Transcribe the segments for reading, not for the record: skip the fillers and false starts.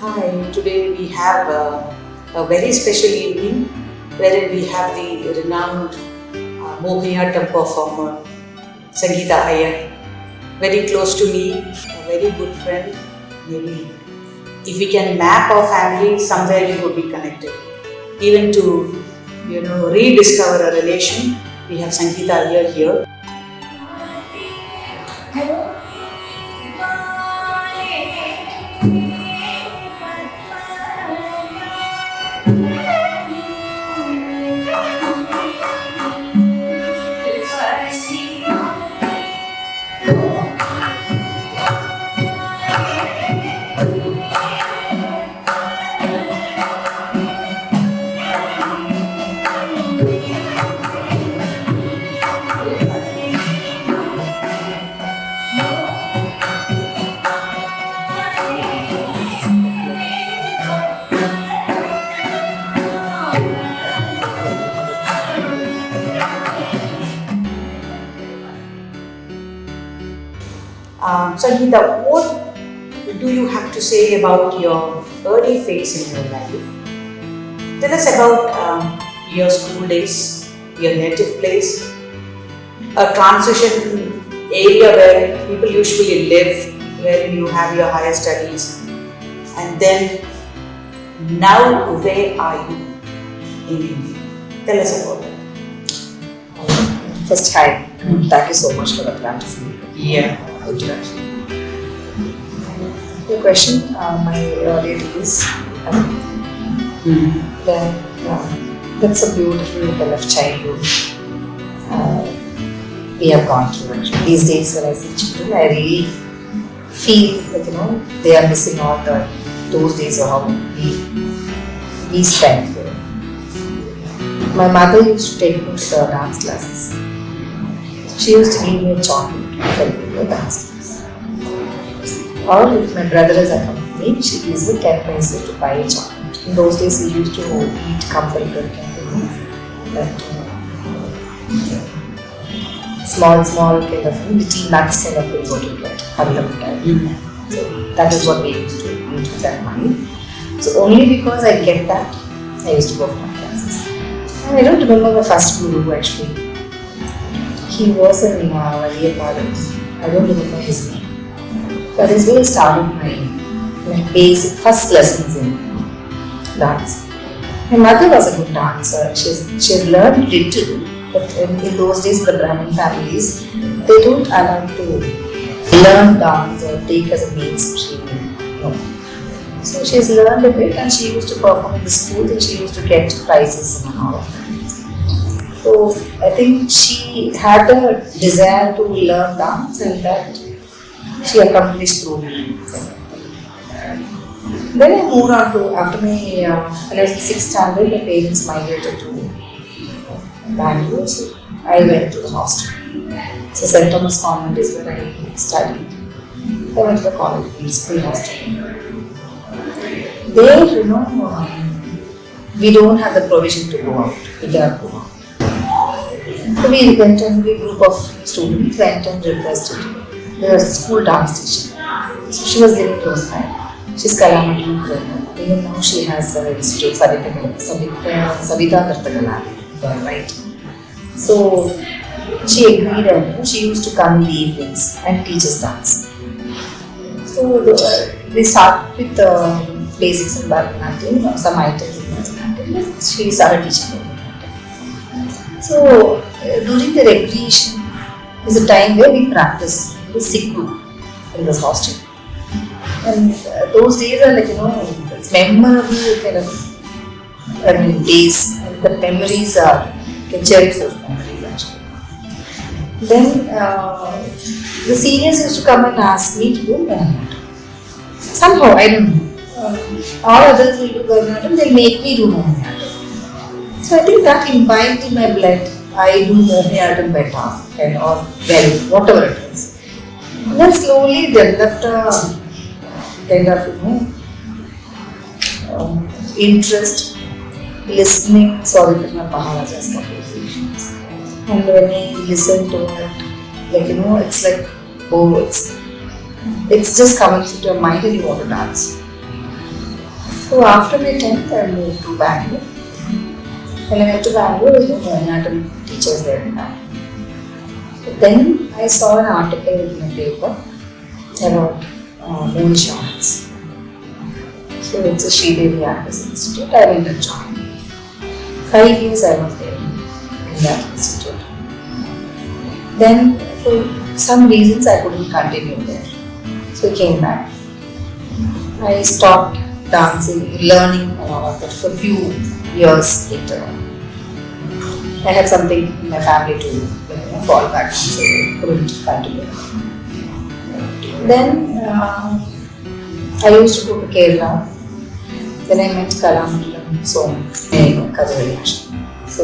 Hi, today we have a very special evening wherein we have the renowned Mohiniyattam performer Sangeetha Iyer, very close to me, a very good friend. Maybe if we can map our family, somewhere we would be connected. Even to rediscover a relation, we have Sangeetha Iyer here. Sangeetha, what do you have to say about your early phase in your life? Tell us about your school days, your native place, a transition area where people usually live, where you have your higher studies, and then now where are you in India? Tell us about it. First, hi. Thank you so much for that wonderful introduction. Your question, my early days, then that's a beautiful kind of childhood we have gone through. Actually, these days when I see children, I really feel that they are missing all those days of how we spent there. My mother used to take me to the dance classes. She used to give me a chocolate if I go to a dance class. Or if my brother is accompanying me, she gives me 10 paise to buy a chocolate. In those days, we used to eat compulsory that small kind of little nuts kind of things what you get. So that is what we used to eat with that money. So only because I get that, I used to go for my classes. And I don't remember my first guru actually. He was in Mohiniyattom. I don't remember his name. That is where I started my basic first lessons in dance. My mother was a good dancer. She has learned little, but in those days, the Brahmin families, they don't allow to learn dance or take as a mainstream. No. So she has learned a bit, and she used to perform in the schools, and she used to get prizes and all of that. So I think she had a desire to learn dance, and that she accomplished through me. Then I moved on to, after my, when I was in 6th standard, my parents migrated to Bangalore, so I went to the hostel. So St. Thomas Convent is where I studied. I went to the college, school hostel. There, we don't have the provision to go out. We cannot go out. So we went and a group of students went and requested the school dance teacher. So she was living close by. She's Kalamati. Even now she has an institute, Savita Nartakala, right? So she agreed, and she used to come in the evenings and teach us dance. So we start with the basics in Bharatanatyam, some items in Bharatanatyam. She started teaching Bharatanatyam. So during the recreation is a time where we practice the Sikhu in this hostel. And those days are it's memorable kind of days. And the memories are, you can cherish those memories actually. Then the seniors used to come and ask me to do Mohiniyattam. Somehow, I don't know. All others will do Mohiniyattam, they'll make me do Mohiniyattam. So I think that imbibed in my blood. I do Mohiniyattam better, or well, whatever it is. And then slowly developed a kind of interest listening Savitri Maharaja's compositions. And when I listen to it, it's like, oh, it's just coming to your mind and you want to dance. So after my 10th, I moved to Bangalore. When I went to Bangalore, there was no Mohiniyattom teachers there now. But then I saw an article in the paper about moon shots. So it's a Sridevi Artist Institute. I went and joined. 5 years I was there in that institute. Then for some reasons I couldn't continue there. So I came back. I stopped dancing, learning and all of that for a few years later. I had something in my family to fall back on, so I couldn't continue. Then I used to go to Kerala. Then I met Kalamandalam, so So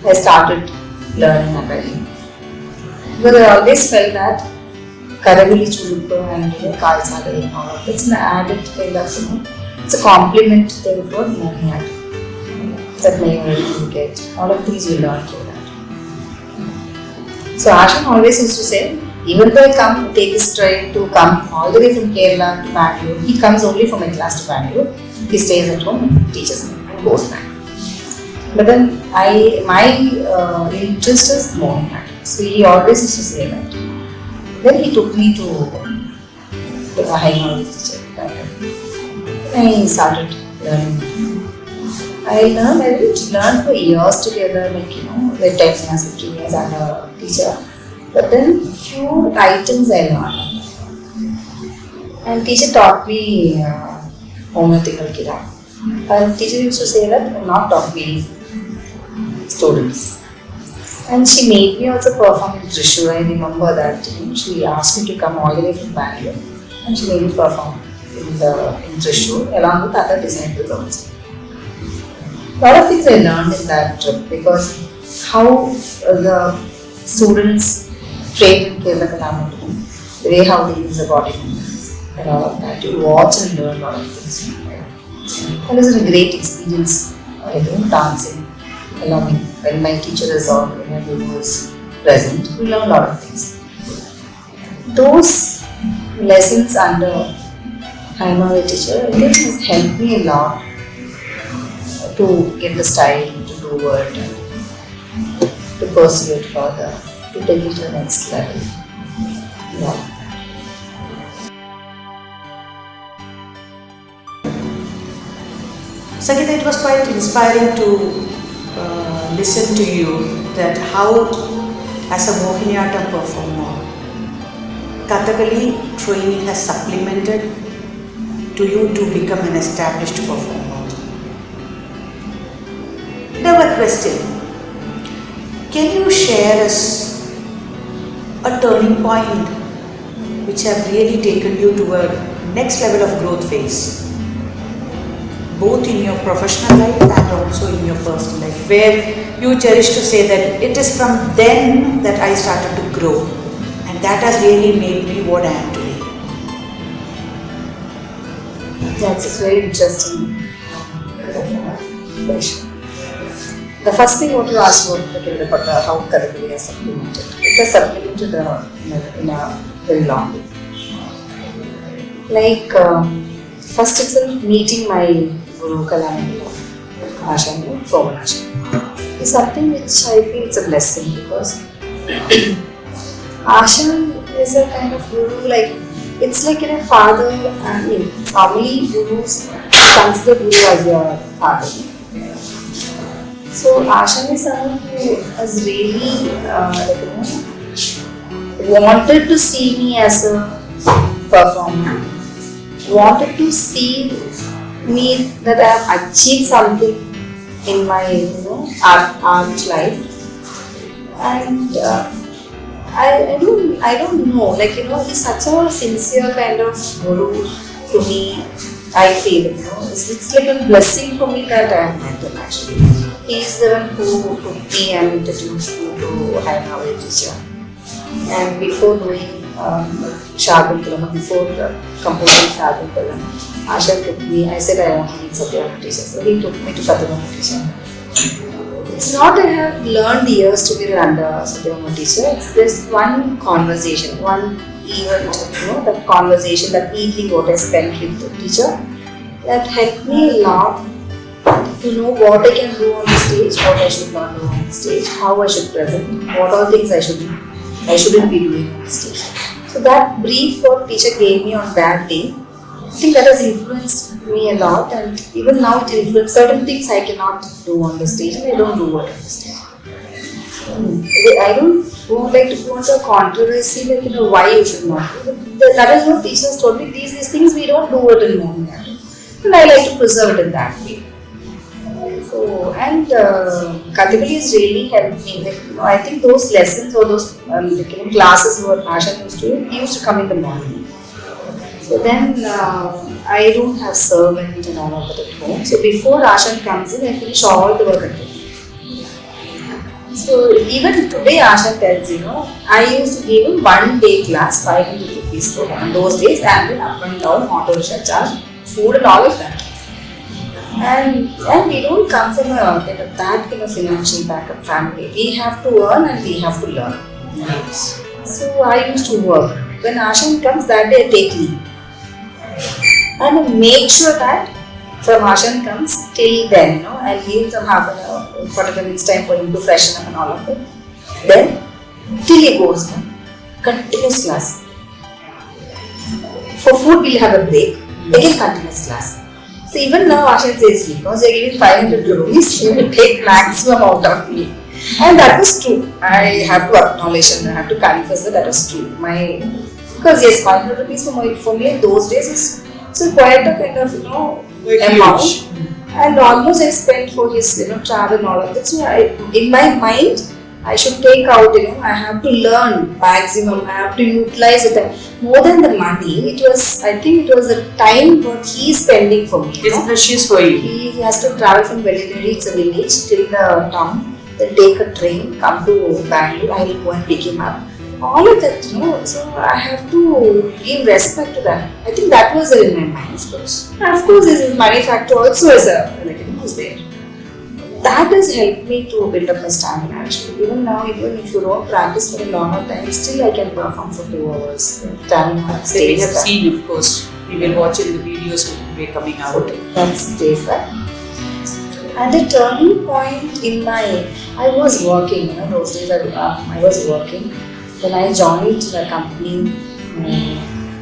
I started learning and writing. Because I always felt that Karavili Chulukku and Kalsale and all of it's an added kind of, it's a compliment thing for Mohiniyattom. That you get. All of these you learn through that. So Ashan always used to say, even though I take his train to come all the way from Kerala to Bangalore, he comes only for my class to Bangalore. He stays at home and teaches me and goes back. But then my interest is Mohiniyattom. So he always used to say that. Then he took me to a high knowledge teacher. And I started learning. I didn't learn for years together, like like 10 years, 15 years under a teacher. But then few items I learned. And teacher taught me homeopathical kira. And teacher used to say that not taught me students. And she made me also perform in Thrissur. I remember that she asked me to come all the way from Bangalore and she made me perform in Thrissur along with other disciples also. A lot of things I learned in that trip because how the students trained in Kerala Kalamandalam, the way how they use the body movements and all of that, you watch and learn a lot of things. And it was a great experience dancing along when my teacher is on, when my guru is present, we learn a lot of things. Those lessons under Haimavi teacher, I think has helped me a lot to get the style, to do it, and to pursue it further, to take it to the next level. Yeah. Sangeetha, it was quite inspiring to listen to you that how, as a Mohiniyattam performer, Kathakali training has supplemented to you to become an established performer. Now a question, can you share us a turning point which have really taken you to a next level of growth phase, both in your professional life and also in your personal life, where you cherish to say that it is from then that I started to grow and that has really made me what I am today? That's a very interesting question. The first thing I want to ask about how Kathakali has supplemented. It has supplemented in a very long way. Like, first itself, meeting my Guru Kalamandalam, Ashan, Soman Ashan, is something which I feel it's a blessing because Ashan is a kind of Guru, like, it's like in a father, family gurus consider Guru as your father. So Ashan is someone who has really wanted to see me as a performer, wanted to see me that I have achieved something in my art life, and I don't know, like he's such a sincere kind of guru to me. I feel it's like a blessing for me that I have met him actually. He's the one who took me and introduced me to Haimavi teacher. And before doing Shagul Kalam, before composing Shagul Kalam, Asha took me, I said I want to meet Satyama teacher. So he took me to Satyama teacher. It's not that I have learned years together under Satyama teacher, it's just one conversation, one event, that conversation, that evening what I spent with the teacher that helped me a lot to know what I can do on the stage, what I should not do on the stage, how I should present, what all things I shouldn't be doing on the stage. So that brief what teacher gave me on that day, I think that has influenced me a lot, and even now it influences certain things I cannot do on the stage, and I don't do it on the stage. I don't like to go into a controversy like why you should not do it. That is what teachers told me. These things we don't do it in Mohiniyattom, and I like to preserve it in that way. So and Kathakali has really helped me. I think those lessons or those classes what Asha used to come in the morning. So then I don't have servant and all of that at home. So before Asha comes in, I finish all the work at home. So even today Asha tells, I used to give him 1 day class, 500 rupees for him. Those days, and then up and down, auto rickshaw charge, food and all of that. And we don't come from that kind of financial backup family. We have to earn and we have to learn. Yes. So I used to work. When Ashan comes that day, I take leave. And I make sure that from Ashan comes till then, I'll give them half an hour, 45 minutes time for him to freshen up and all of it. Then, till he goes, continuous class. For food, we'll have a break. Again, continuous class. So even now Ashan says, because you're giving 500 rupees, you will take maximum out of me. And that was true. I have to acknowledge and I have to confess that was true. Because yes, 500 rupees for me in those days is quite a kind of, amount. Huge. And almost I spent for his, travel and all of that. So in my mind, I should take out, I have to learn maximum, I have to utilize it. More than the money, I think it was the time what he is spending for me. It's precious for you. He has to travel from Vellineri, it's a village, till the town, then take a train, come to Bangalore, I will go and pick him up. All of that, so I have to give respect to that. I think that was in my mind, of course. And of course, his money factor also is there. That has helped me to build up my stamina actually. Even now, even if you don't practice for a longer time, still I can perform for 2 hours. Standing on stage. We have seen, of course. We will watch it in the videos when we're coming out. That stays back. And the turning point in I was working, those days I was working. Then I joined the company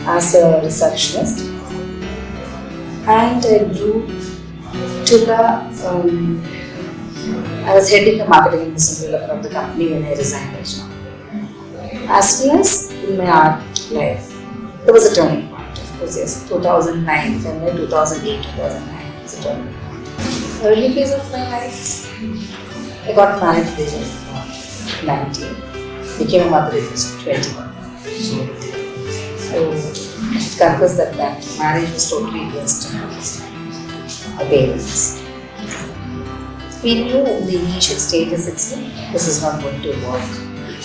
as a receptionist. And I grew to the I was heading the marketing and business development of the company when I resigned. As well as in my art life, there was a turning point. Of course, yes, 2009, 2008, 2009 was a turning point. Early phase of my life, I got married at the age of 19, became a mother at the age of 21. So, I should confess that marriage was totally against my parents. We knew in the initial stages itself, this is not going to work.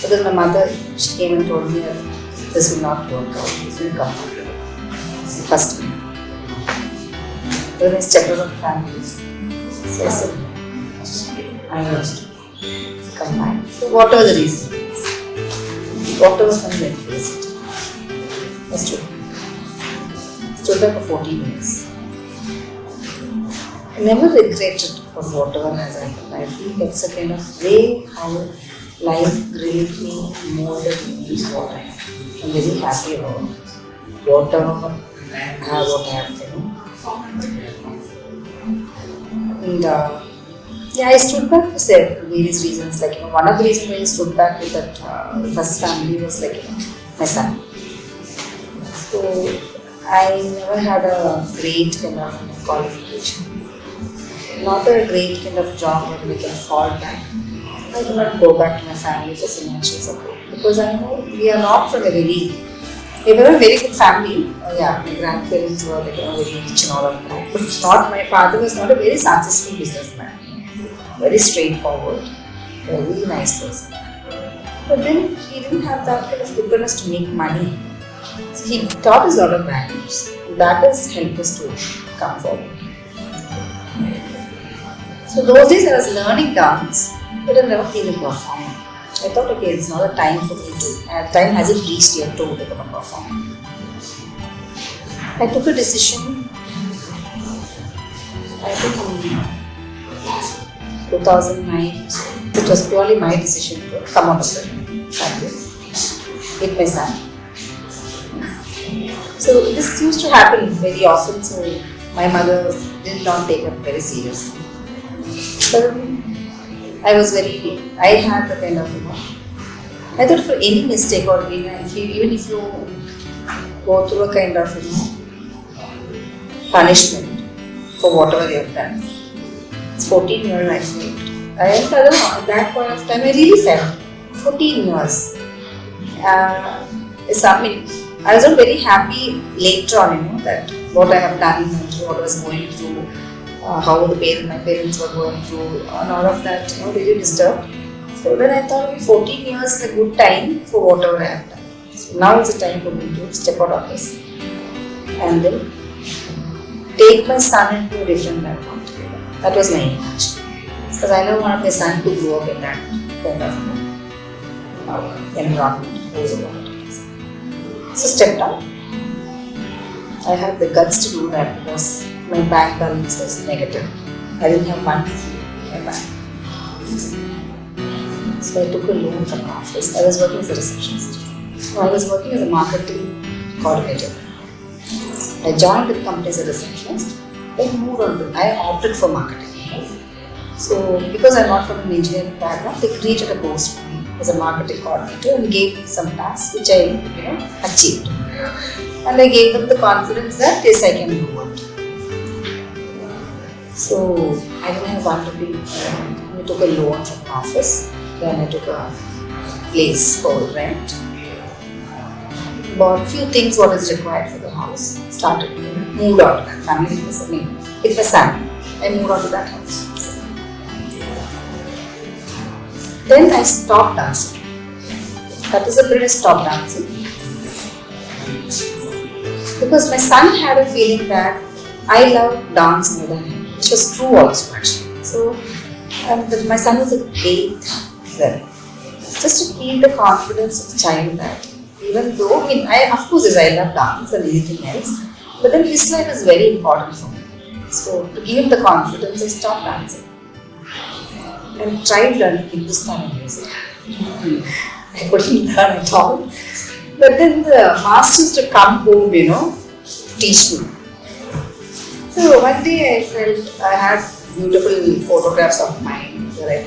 But then my mother, she came and told me, this will not work out, this will come out. It's the first time. Then I stepped out of the family. So I said, I want to come back. So what are the reasons? Whatever comes, I face it. That's true. Stood there for 14 years. I never regretted for whatever has happened. I feel that's a kind of way how life grilled me, molded me is what I am. I'm very happy about whatever I have, what I have. And I stood back for various reasons. One of the reasons why I stood back with that first family was my son. So I never had a great kind of qualification. Not a great kind of job where we can fall back. I do not go back to my family for financial support because I know we are not from we were a very good family. My grandparents were very rich and all of that. But my father was not a very successful businessman. Very straightforward, very nice person. But then he didn't have that kind of openness to make money. So he taught us a lot of values. That has helped us to come forward. So those days I was learning dance, but I never been a performer. I thought, okay, it's not a time for me to, time hasn't reached yet to become a performer. I took a decision 2009, it was purely my decision to come out of the family with my son. So this used to happen very often, so my mother did not take it very seriously. So I had the kind of, I thought for any mistake or even if you go through a kind of, punishment for whatever you have done. It's 14 years I felt. At that point of time I really felt 14 years. I was not very happy later on, that what I have done and what I was going through, how my parents were going through, and all of that, really disturbed. So then I thought 14 years is a good time for whatever I have done. So now is the time for me to step out of this and then take my son into a different background. That was my intention. Because I never wanted my son to grow up in that kind of environment. So stepped out. I had the guts to do that because my bank balance was negative. I didn't have money in my bank. So I took a loan from the office. I was working as a receptionist. So I was working as a marketing coordinator. I joined the company as a receptionist, then moved on to, I opted for marketing. So because I'm not from an engineering background, they created a post for me as a marketing coordinator and gave me some tasks which I achieved. And I gave them the confidence that yes, I can do it. So I didn't have one rupee. I took a loan from the office, then I took a place for rent. Bought a few things what is required for the house. Moved out to that family with my son. I moved out to that house. Then I stopped dancing. That is the period I stopped dancing. Because my son had a feeling that I love dance more than him, which was true also actually. So my son was a great then. Just to keep the confidence of the child that even though, of course I love dance and anything else, but then his life is very important for me. So to give him the confidence, I stopped dancing and tried learning Hindustani music. I couldn't learn at all. But then the masters to come home, to teach me. So one day I felt I had beautiful photographs of mine where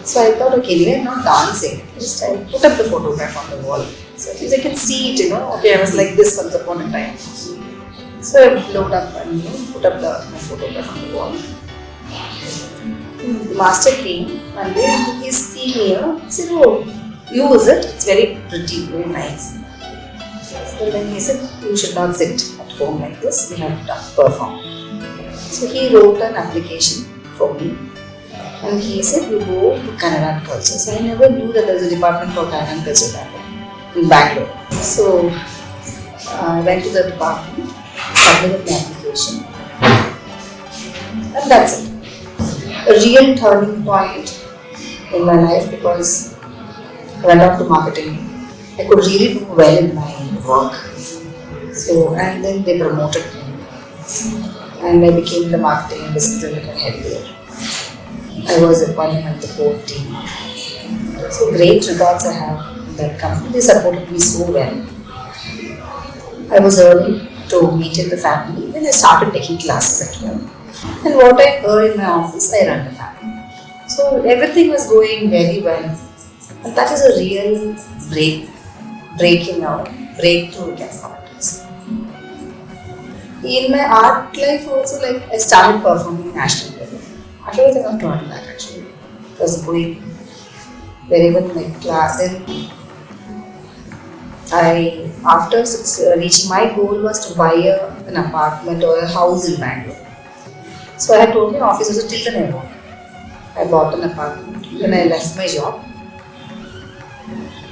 So I thought, okay, anyway, I'm not dancing. I put up the photograph on the wall. So at least I can see it, Okay, I was like this once upon a time. So I loaded up and put up my photograph on the wall. The master came and then he seen me, he said, oh, use it. It's very pretty, very nice. So then he said, you should not sit at home like this. You have to perform. So he wrote an application for me. And he said, you go to Kannada and Culture. So I never knew that there was a department for Kannada and Culture back in Bangalore. So I went to the department, submitted my application, and that's it. A real turning point in my life because I went out to marketing. I could really do well in my work. So, and then they promoted me. And I became the marketing and business development head there. I was appointed at the core team. So great regards I have in that company. They supported me so well. I was early to meet in the family. Then I started taking classes at home. And what I earned in my office, I ran the family. So everything was going very well. And that is a real breakthrough we can call it. In my art life also, I started performing national level. Otherwise, I got taught that actually. It was going very well in my class. Then after reaching my goal was to buy an apartment or a house in Bangalore. So I had told my office also till then I bought an apartment. When I left my job,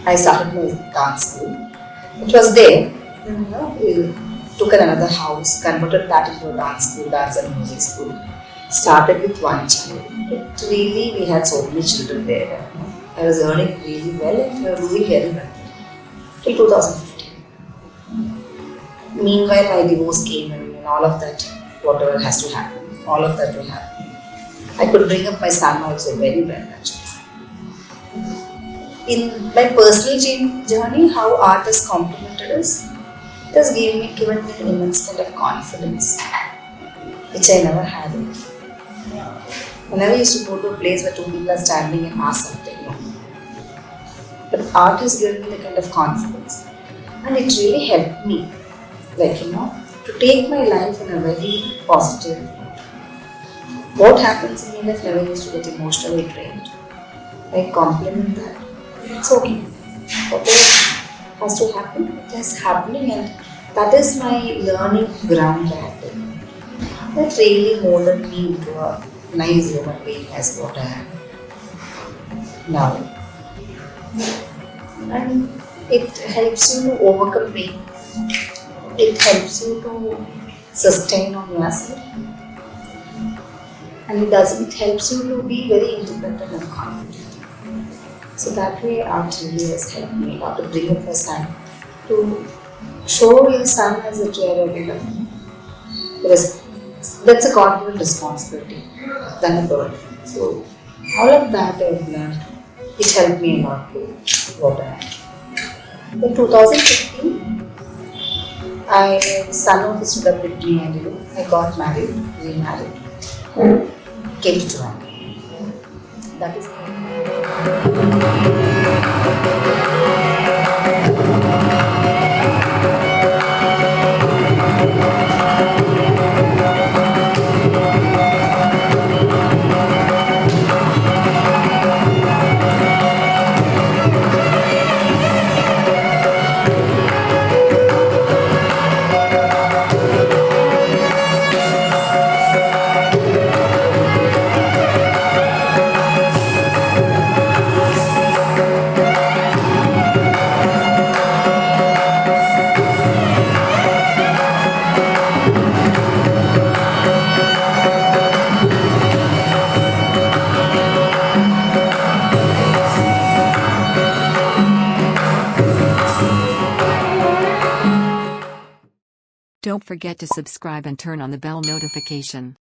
I started my dance school. It was there. We took another house, converted that into a dance school, dance and music school. Started with one child. But really, we had so many children there. I was earning really well and we were doing very well. Till 2015. Meanwhile, my divorce came and all of that, whatever has to happen. all of that will happen. I could bring up my son also very well actually. In my personal journey, how art has complemented us, it has given me an immense kind of confidence, which I never had. Whenever I used to go to a place where two people are standing and ask something, no. But art has given me the kind of confidence, and it really helped me, to take my life in a very positive note. What happens in my life never used to get emotionally drained. I compliment that. It's okay. Whatever has to happen, it is happening, and that is my learning ground that really molded me into a nice human being as what I am now. And it helps you to overcome pain. It helps you to sustain on yourself. And it helps you to be very independent and confident. So that way art really has helped me a lot to bring up my son, to show your son as a chair that's a God-given responsibility than a burden. So all of that I've learned. It helped me a lot to what I am. In 2015, my son stood up with me and I got married, remarried, came to Toronto. That is Don't forget to subscribe and turn on the bell notification.